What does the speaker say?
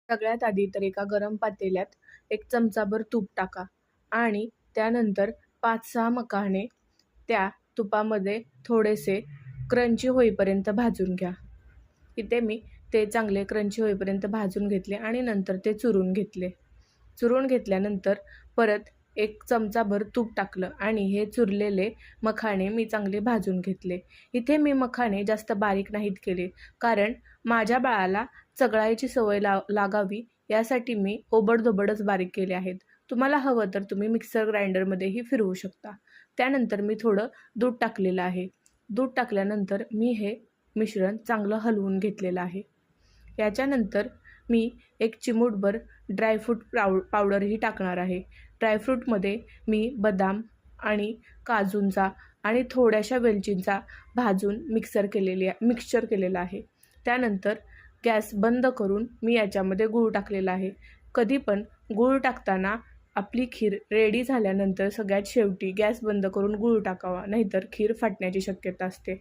सगळ्यात आधी तर एका गरम पातेल्यात 1 चमचाभर तूप टाका आणि त्यानंतर 5-6 मखाणे त्या तुपामध्ये थोडेसे क्रंची होईपर्यंत भाजून घ्या. इथे मी ते चांगले क्रंची होईपर्यंत भाजून घेतले आणि नंतर ते चुरून घेतले. चुरून घेतल्यानंतर परत 1 चमचाभर तूप टाकलं आणि हे चुरलेले मखाणे मी चांगले भाजून घेतले. इथे मी मखाणे जास्त बारीक नाहीत केले, कारण माझ्या बाळाला चघळायची सवय लागावी यासाठी मी ओबडधोबडच बारीक केले आहेत. तुम्हाला हवं तर तुम्ही मिक्सर ग्राइंडरमध्येही फिरवू शकता. त्यानंतर मी थोडं दूध टाकलेलं आहे. दूध टाकल्यानंतर मी हे मिश्रण चांगलं हलवून घेतलेलं आहे. याच्यानंतर मी 1 चिमूटभर ड्रायफ्रूट पावडरही टाकणार आहे. ड्रायफ्रूटमध्ये मी बदाम आणि काजूंचा आणि थोड्याशा वेलचींचा भाजून मिक्सचर केलेलं आहे. त्यानंतर गॅस बंद करून मी याच्यामध्ये गूळ टाकलेला आहे. कधी पण गूळ टाकताना आपली खीर रेडी झाल्यानंतर सगळ्यात शेवटी गॅस बंद करून गूळ टाकावा, नाहीतर खीर फाटण्याची शक्यता असते.